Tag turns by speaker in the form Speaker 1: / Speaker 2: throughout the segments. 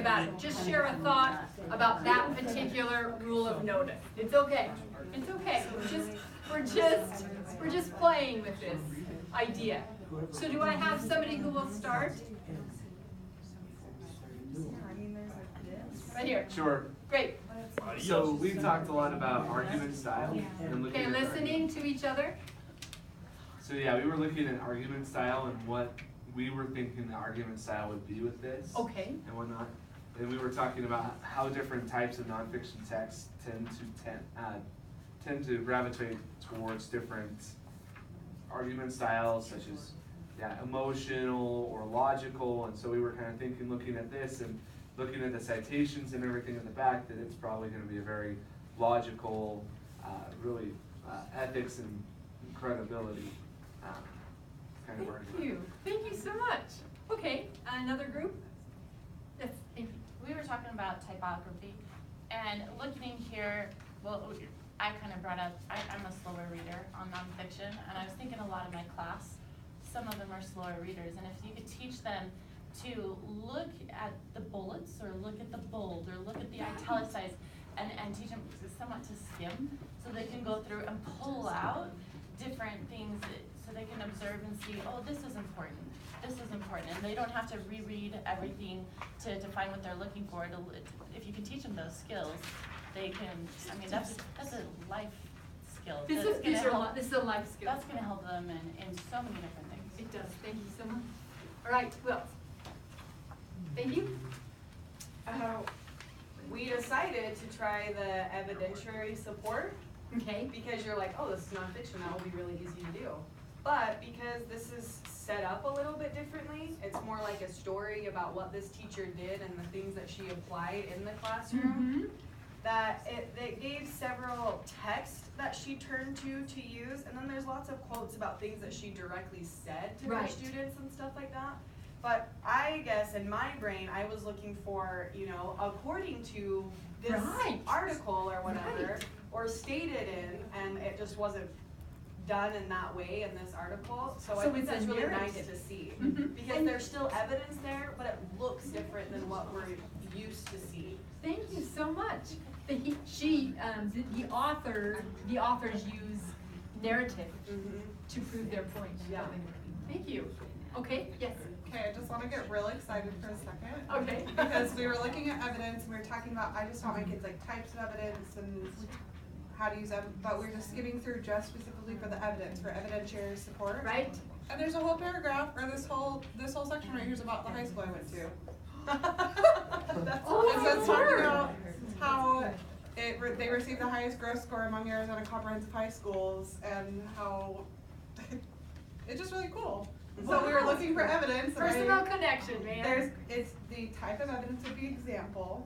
Speaker 1: about it. Just share a thought about that particular rule of notice. It's okay. It's okay. We're just playing with this idea. So do I have somebody who will start? Right here.
Speaker 2: Sure.
Speaker 1: Great.
Speaker 2: So we've talked a lot about argument style and looking
Speaker 1: Okay,
Speaker 2: at
Speaker 1: listening to each other.
Speaker 2: So yeah, we were looking at argument style and what we were thinking the argument style would be with this.
Speaker 1: Okay.
Speaker 2: And whatnot. And we were talking about how different types of nonfiction texts tend to gravitate towards different argument styles, such as emotional or logical. And so we were kind of thinking, looking at this and looking at the citations and everything in the back, that it's probably going to be a very logical, really ethics and credibility kind of argument.
Speaker 1: Thank you so much. Okay, another group? Yes, thank you.
Speaker 3: We were talking about typography, and looking here, well, I kind of brought up, I'm a slower reader on nonfiction, and I was thinking a lot of my class, some of them are slower readers, and if you could teach them to look at the bullets, or look at the bold, or look at the italicized, and teach them somewhat to skim, so they can go through and pull out different things, so they can observe and see, oh, this is important, and they don't have to reread everything to find what they're looking for. If you can teach them those skills, they can, I mean, that's a life skill.
Speaker 1: This is a life skill.
Speaker 3: That's going to help them in so many different things.
Speaker 1: It does. Thank you so much. All right, who else? Thank you.
Speaker 4: We decided to try the evidentiary support.
Speaker 1: Okay.
Speaker 4: Because you're like, oh, this is nonfiction, that will be really easy to do. But because this is set up a little bit differently, it's more like a story about what this teacher did and the things that she applied in the classroom, that it gave several texts that she turned to use, and then there's lots of quotes about things that she directly said to her students and stuff like that. But I guess in my brain, I was looking for, according to this article or whatever, or stated in, and it just wasn't done in that way in this article. So I think that's really nice to see. Because there's still evidence there, but it looks different than what we're used to see.
Speaker 1: Thank you so much. The authors use narrative to prove their point.
Speaker 4: Yeah.
Speaker 1: Thank you. Okay, yes.
Speaker 5: Okay, I just want to get real excited for a second.
Speaker 1: Okay.
Speaker 5: Because we were looking at evidence and we were talking about, I just taught my kids like types of evidence and how to use them, but we're just skimming through just specifically for the evidence, for evidentiary support.
Speaker 1: Right.
Speaker 5: And there's a whole paragraph, or this whole section right here is about the high school I went to. And so it's talking about how they received the highest growth score among Arizona comprehensive high schools, and how it's just really cool. So we were looking for evidence.
Speaker 1: Personal connection, man.
Speaker 5: It's the type of evidence would be example,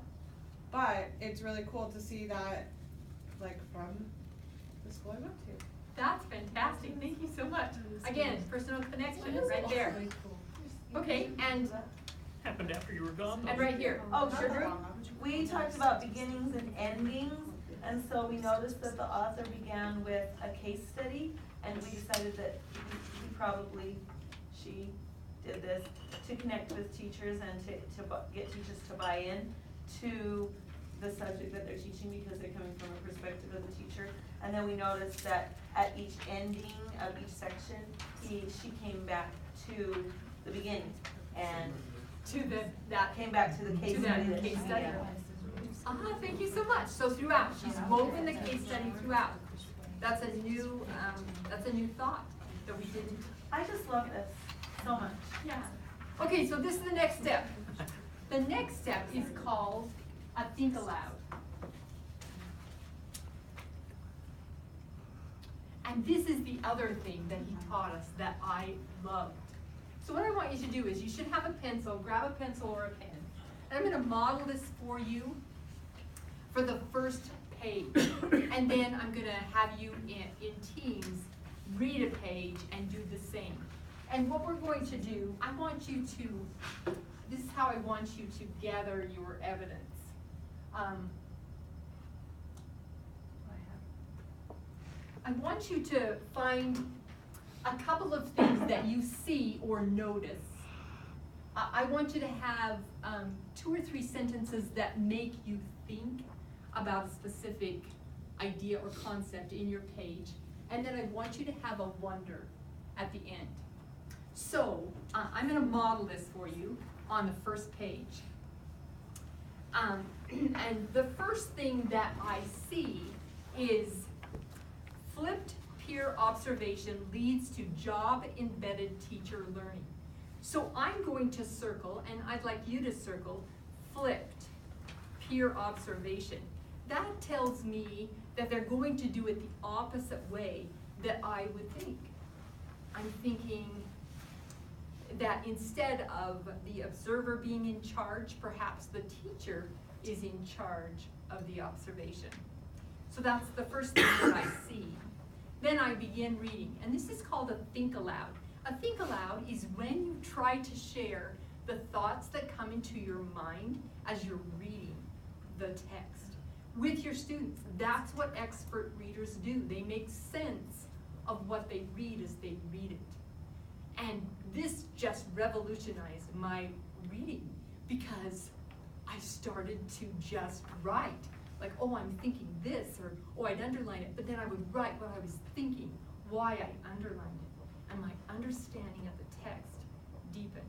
Speaker 5: but it's really cool to see that, like, from the school I went to.
Speaker 1: That's fantastic. Thank you so much. Again, personal connection right there. Okay, and
Speaker 6: Happened after you were gone.
Speaker 1: and right here.
Speaker 7: Oh, sure. We talked about beginnings and endings, and so we noticed that the author began with a case study, and we decided that she did this to connect with teachers and to get teachers to buy in to the subject that they're teaching, because they're coming from a perspective of the teacher. And then we noticed that at each ending of each section, she came back to the beginning and came back to the case study.
Speaker 1: Thank you so much. So throughout, she's woven the case study throughout. That's a new thought that we didn't.
Speaker 7: I just love this so much.
Speaker 1: Yeah. Okay, so this is the next step. The next step is called a think aloud. And this is the other thing that he taught us that I loved. So what I want you to do is you should have a pencil, grab a pencil or a pen. And I'm going to model this for you for the first page. And then I'm going to have you in teams read a page and do the same. And what we're going to do, this is how I want you to gather your evidence. I want you to find a couple of things that you see or notice I want you to have 2 or 3 sentences that make you think about a specific idea or concept in your page, and then I want you to have a wonder at the end. So, I'm gonna model this for you on the first page. And the first thing that I see is flipped peer observation leads to job-embedded teacher learning. So I'm going to circle, and I'd like you to circle, flipped peer observation. That tells me that they're going to do it the opposite way that I would think. I'm thinking that instead of the observer being in charge, perhaps the teacher is in charge of the observation. So that's the first thing that I see. Then I begin reading, and this is called a think aloud. A think aloud is when you try to share the thoughts that come into your mind as you're reading the text with your students. That's what expert readers do. They make sense of what they read as they read it. And this just revolutionized my reading because I started to just write. Like, oh, I'm thinking this, or oh, I'd underline it, but then I would write what I was thinking, why I underlined it, and my understanding of the text deepened.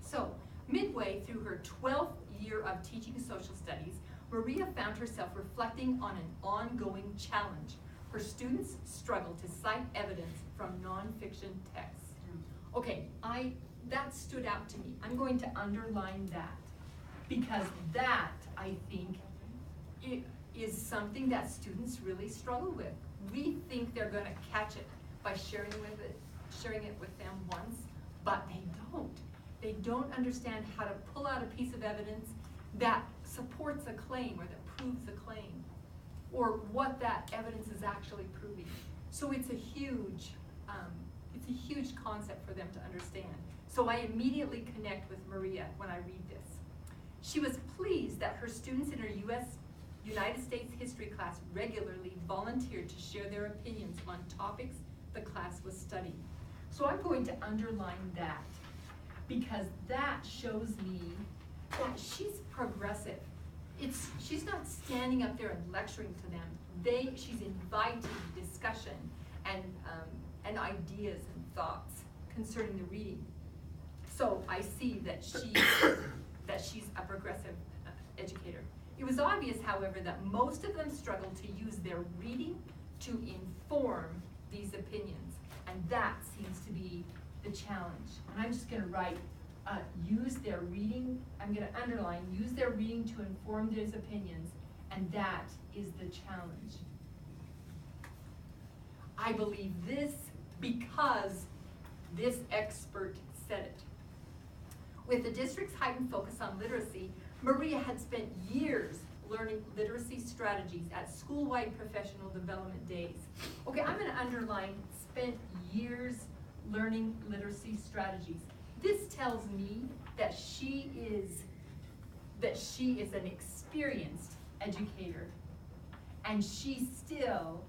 Speaker 1: So, midway through her 12th year of teaching social studies, Maria found herself reflecting on an ongoing challenge. Her students struggled to cite evidence from nonfiction texts. Okay, that stood out to me. I'm going to underline that because that, I think, it is something that students really struggle with. We think they're going to catch it by sharing it with them once, but they don't. They don't understand how to pull out a piece of evidence that supports a claim or that proves a claim, or what that evidence is actually proving. So it's a huge concept for them to understand. So I immediately connect with Maria when I read this. She was pleased that her students in her United States history class regularly volunteered to share their opinions on topics the class was studying. So I'm going to underline that because that shows me that she's progressive. She's not standing up there and lecturing to them. She's inviting discussion and ideas and thoughts concerning the reading. So I see that she's a progressive educator. It was obvious, however, that most of them struggled to use their reading to inform these opinions, and that seems to be the challenge. And I'm just going to write, use their reading, I'm going to underline, use their reading to inform these opinions, and that is the challenge. I believe this because this expert said it. With the district's heightened focus on literacy, Maria had spent years learning literacy strategies at school-wide professional development days. Okay, I'm going to underline spent years learning literacy strategies. This tells me that she is an experienced educator, and she still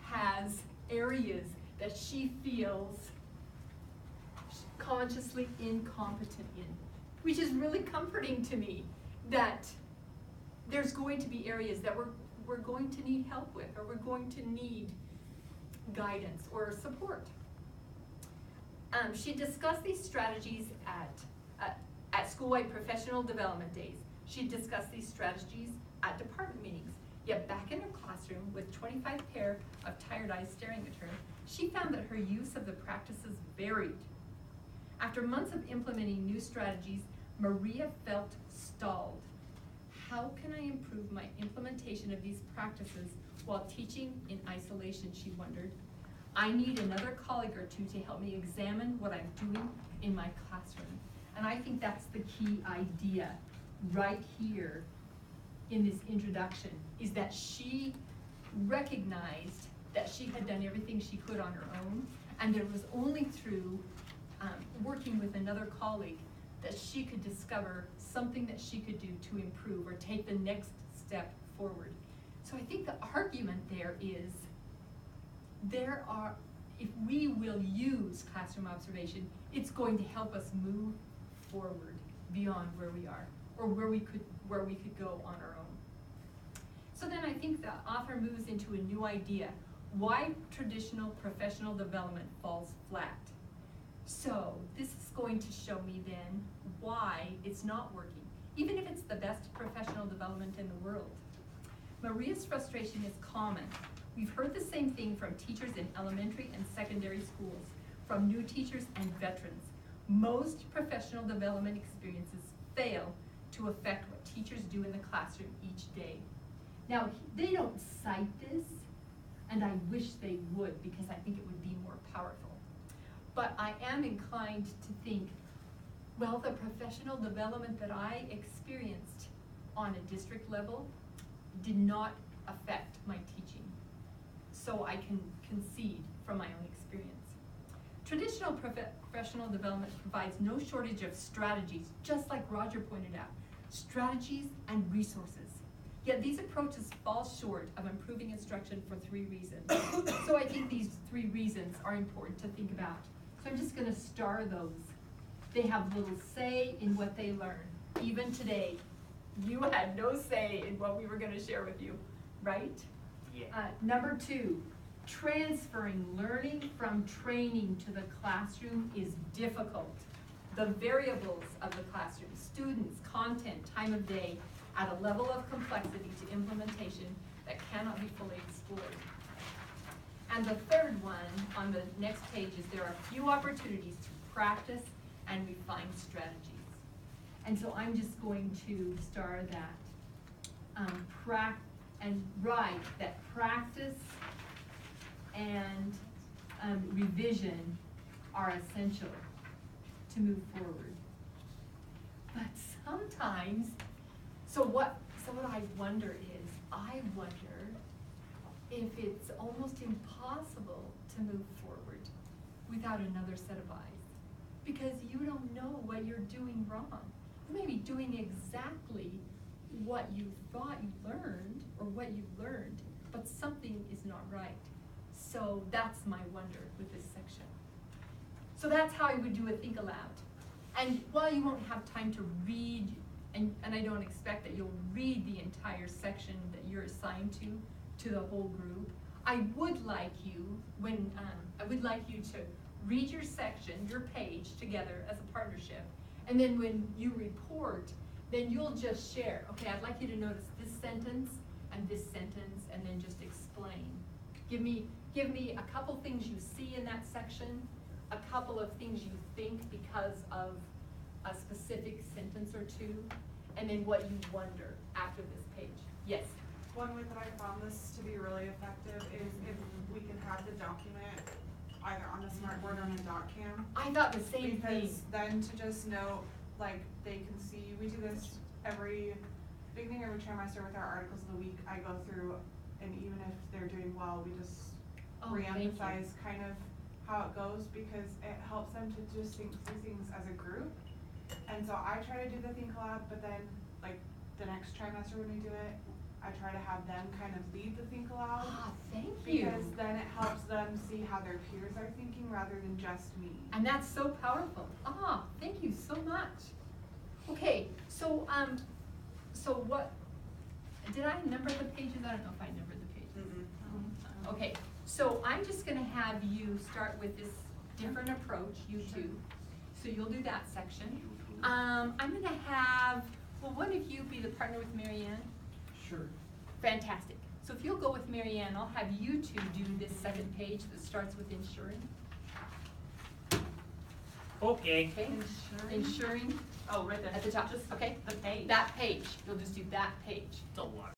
Speaker 1: has areas that she feels consciously incompetent in, which is really comforting to me, that there's going to be areas that we're going to need help with, or we're going to need guidance or support. She discussed these strategies at school-wide professional development days. She discussed these strategies at department meetings. Yet back in her classroom with 25 pair of tired eyes staring at her, she found that her use of the practices varied. After months of implementing new strategies, Maria felt stalled. How can I improve my implementation of these practices while teaching in isolation, she wondered. I need another colleague or two to help me examine what I'm doing in my classroom. And I think that's the key idea right here in this introduction, is that she recognized that she had done everything she could on her own, and it was only through working with another colleague that she could discover something that she could do to improve or take the next step forward. So I think the argument there is, if we will use classroom observation, it's going to help us move forward beyond where we are, or where we could go on our own. So then I think the author moves into a new idea, why traditional professional development falls flat. So this is going to show me then why it's not working, even if it's the best professional development in the world. Maria's frustration is common. We've heard the same thing from teachers in elementary and secondary schools, from new teachers and veterans. Most professional development experiences fail to affect what teachers do in the classroom each day. Now, they don't cite this, and I wish they would, because I think it would be more powerful. But I am inclined to think, well, the professional development that I experienced on a district level did not affect my teaching. So I can concede from my own experience. Traditional professional development provides no shortage of strategies, just like Roger pointed out, strategies and resources. Yet these approaches fall short of improving instruction for 3 reasons. So I think these 3 reasons are important to think about. So I'm just gonna star those. They have little say in what they learn. Even today, you had no say in what we were gonna share with you, right?
Speaker 6: Yeah.
Speaker 1: Number 2, transferring learning from training to the classroom is difficult. The variables of the classroom, students, content, time of day, at a level of complexity to implementation that cannot be fully explored. And the third one on the next page is there are few opportunities to practice and refine strategies. And so I'm just going to star that write that practice and revision are essential to move forward. But sometimes, so what I wonder is, I wonder if it's almost impossible to move forward without another set of eyes. Because you don't know what you're doing wrong. You may be doing exactly what you thought you learned, or what you learned, but something is not right. So that's my wonder with this section. So that's how I would do a think aloud. And while you won't have time to read, and I don't expect that you'll read the entire section that you're assigned to the whole group, I would like you, to read your section, your page together as a partnership. And then when you report, then you'll just share, okay, I'd like you to notice this sentence, and then just explain. Give me a couple things you see in that section, a couple of things you think because of a specific sentence or 2, and then what you wonder after this page. Yes?
Speaker 5: One way that I found this to be really effective is if we can have the document either on the smartboard or on a DocCam.
Speaker 1: I thought the same thing.
Speaker 5: Because then to just know, like, they can see, we do this every trimester with our articles of the week. I go through, and even if they're doing well, we just re-emphasize kind of how it goes, because it helps them to just think through things as a group. And so I try to do the think aloud, but then like the next trimester when we do it, I try to have them kind of lead the think aloud.
Speaker 1: Thank you.
Speaker 5: Because then it helps them see how their peers are thinking rather than just me.
Speaker 1: And that's so powerful. Thank you so much. Okay, so what, did I number the pages? I don't know if I numbered the pages. Okay, so I'm just gonna have you start with this different approach, you two. So you'll do that section. I'm gonna have, one of you be the partner with Marianne?
Speaker 6: Sure.
Speaker 1: Fantastic. So if you'll go with Marianne, I'll have you two do this second page that starts with ensuring.
Speaker 6: Okay.
Speaker 1: Okay? Ensuring
Speaker 7: Oh, right there.
Speaker 1: at the top,
Speaker 7: Just
Speaker 1: okay?
Speaker 7: the page.
Speaker 1: That page, you'll just do that page.
Speaker 6: It's a lot.